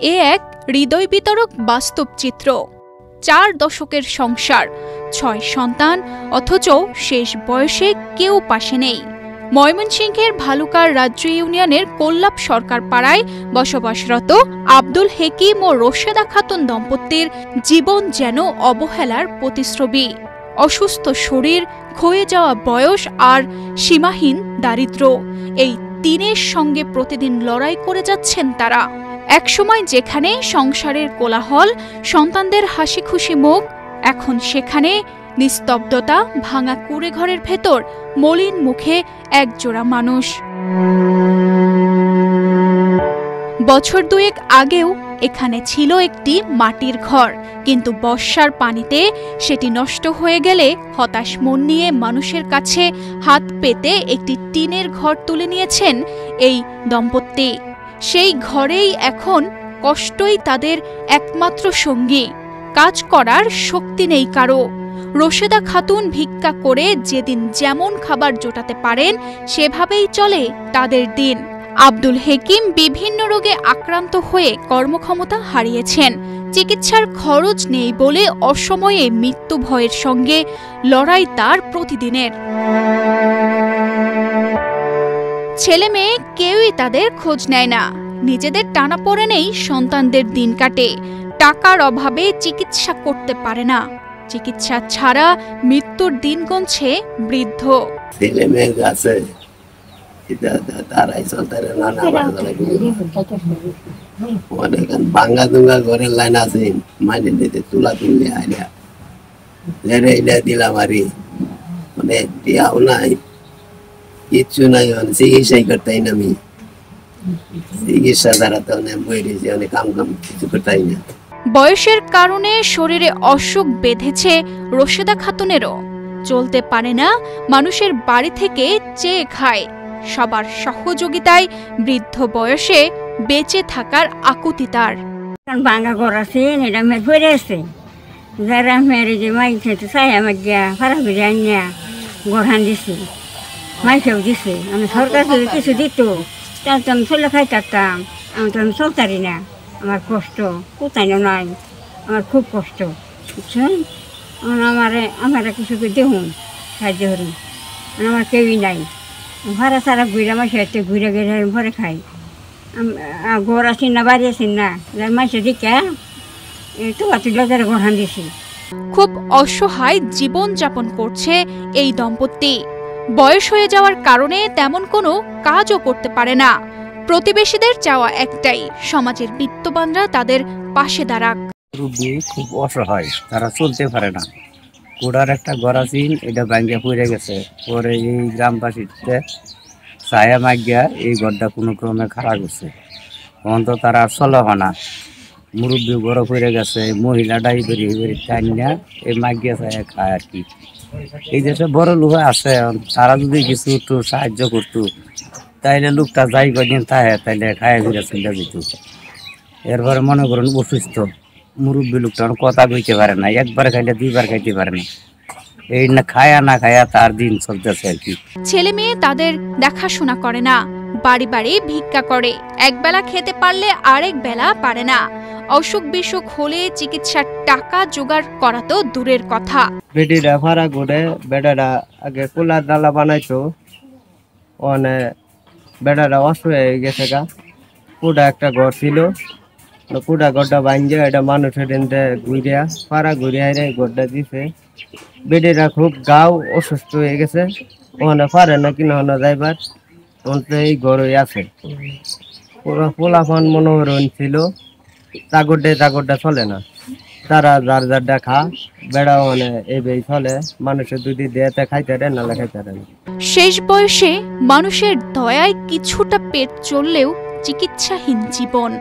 এ এক হৃদয় বিতরক বাস্তব চিত্র। 4 দশকের সংসার, 6 সন্তান, অথচ শেষ বয়সে কেউ পাশে নেই। ময়মনসিংহের ভালুকার রাজ্য ইউনিয়নের কোল্লাপ সরকার পাড়ায় বসবাসরত আব্দুল হেকিম ও রশেদা খাতুন দম্পতির জীবন যেন অবহেলার প্রতিচ্ছবি। অসুস্থ শরীর, ক্ষয়ে যাওয়া বয়স আর সীমাহীন দারিদ্র্য, এই তিনের সঙ্গে প্রতিদিন লড়াই করে যাচ্ছেন তারা। একসময় যেখানে সংসারের কোলাহল, সন্তানদের হাসি খুশি মুখ, এখন সেখানে নিস্তব্ধতা, ভাঙা কুঁড়ে ঘরের ভেতর মলিন মুখে একজোড়া মানুষ। বছর 2 আগেও এখানে ছিল একটি মাটির ঘর, কিন্তু বর্ষার পানিতে সেটি নষ্ট হয়ে গেলে হতাশ মন নিয়ে মানুষের কাছে হাত পেতে একটি টিনের ঘর তুলে নিয়েছেন এই দম্পতি। সেই ঘরেই এখন কষ্টই তাদের একমাত্র সঙ্গী। কাজ করার শক্তি নেই কারো। রশেদা খাতুন ভিক্ষা করে যেদিন যেমন খাবার জোটাতে পারেন সেভাবেই চলে তাদের দিন। আব্দুল হেকিম বিভিন্ন রোগে আক্রান্ত হয়ে কর্মক্ষমতা হারিয়েছেন। চিকিৎসার খরচ নেই বলে অসময়ে মৃত্যু ভয়ের সঙ্গে লড়াই তার প্রতিদিনের। ছেলে মেয়ে কেউই তাদের খোঁজ নেয় না। নিজেদের টানাপোড়েনেই সন্তানদের দিন কাটে। টাকার অভাবে চিকিৎসা করতে পারে না। চিকিৎসা ছাড়া মৃত্যুর দিন গুনছে বৃদ্ধ। ছেলে মেয়ের কাছে তারাই চলতে অনেক ভাঙ্গা দুঙ্গা ঘরের লাইন আছে, মাইনে দিতে তুলা তুললে আইলা দিলাম আরি, মানে বিয়াও নাই, কিচ্ছু নাই, চিকিৎসাই করতেই না। আমি চিকিৎসা দ্বারা তো অনেক বই দিয়েছি, অনেক কাম কিছু করতেই না। বয়সের কারণে শরীরে অসুখ বেঁধেছে রশেদা খাতুনেরও। চলতে পারে না, মানুষের বাড়ি থেকে চেয়ে খায়। সবার সহযোগিতায় বৃদ্ধ বয়সে বেঁচে থাকার আকুতি তার। ভাঙা ঘর আছে, এটা মেয়ের ভরে আছে, যারা মেয়ের যে মাই খেতে চাই আমার গিয়া ফারা ফিরে আনিয়া গড়ান দিছে, মাইকেও দিছে। আমি সরকার থেকে কিছু দিত, তাহলে তো আমি চলে খাই থাকতাম। আমি তো আমি চলতারি না, আমার কষ্ট কোথায় নাই, আমার খুব কষ্ট, বুঝছেন। আমার কিছু দেখুন সাহায্য করুন, আমার কেউই নাই। ভাড়া সারা ঘুরে মাসে ঘুরে ঘুরে ভরে খাই। ঘর আসি না, বাড়ি আসি না, মাসে দিকে তুলা তুলে যারা গড়ান দিছি। খুব অসহায় জীবন যাপন করছে এই দম্পতি। বয়স হয়ে যাওয়ার কারণে তেমন কোনো কাজও করতে পারে না। প্রতিবেশীদের চাওয়া একটাই, সমাজের বিত্তবানরা তাদের পাশে দাঁড়াক। রোগী খুব অসহায়, তারা চলতে পারে না। কোড়ার একটা ঘর আছে, এটা ভাঙ্গা পড়ে গেছে। পরে এই গ্রামবাসীতে ছায়া মাগিয়া এই ঘরটা কোনো ক্রমে খারাপ করছে। অন্ত তারা চলা হয় না, মুরব্বী বড় পড়ে গেছে, মহিলাটাই বেরিয়ে টাইনা এই মাগিয়া ছায়া খায় আর কি। এই দেশে বড় লোক আছে, তারা যদি কিছু একটু সাহায্য করতো তাইলে লোকটা যাই কদিন থাকে, তাইলে খায় ঘুরে চলে যেত। এরপরে মনে করুন অসুস্থ মুরব্বী লোকটা কথা কইতে পারে না, একবার খাইলে 2বার খাইতে পারে না। এই না খায়া না খায়া তার দিন চলতেছে আর কি। ছেলে মেয়ে তাদের দেখাশোনা করে না, বাড়ি বাড়ি ভিক্ষা করে। একবেলা খেতে পারলে আরেক বেলা পারে না। অসুখ বিসুখ হলে চিকিৎসার টাকা জোগাড় করা তো দূরের কথা। বেটিরা ভাড়া করে, বেটারা আগে কুলার ডালা বানাইতো, ওখানে বেটারা অসুখ হয়ে গেছে গা। পুরা একটা ঘর ছিল, পুরা ঘরটা ভাঙছে, এটা মানুষের ঘুরিয়া পাড়া ঘুরিয়া ঘরটা দিছে। বেটিরা খুব গাও অসুস্থ হয়ে গেছে, ওখানে পারে না কিনা যাইবার, এই ঘরে আছে। পুরো পোলাফান মনোহরণ ছিল, চাগরটা চলে না, তারা যার যারটা খা বেড়া, মানে এই চলে। মানুষের যদি দেয়াতে খাইতে রে, নালে খাইতে রে। শেষ বয়সে মানুষের দয়ায় কিছুটা পেট চললেও চিকিৎসাহীন জীবন।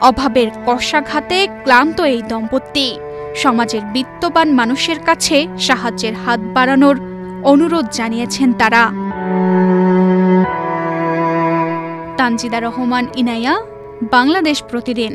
অভাবের কষাঘাতে ক্লান্ত এই দম্পতি। সমাজের বিত্তবান মানুষের কাছে সাহায্যের হাত বাড়ানোর অনুরোধ জানিয়েছেন তারা। তানজিদা রহমান, ইনায়া, বাংলাদেশ প্রতিদিন।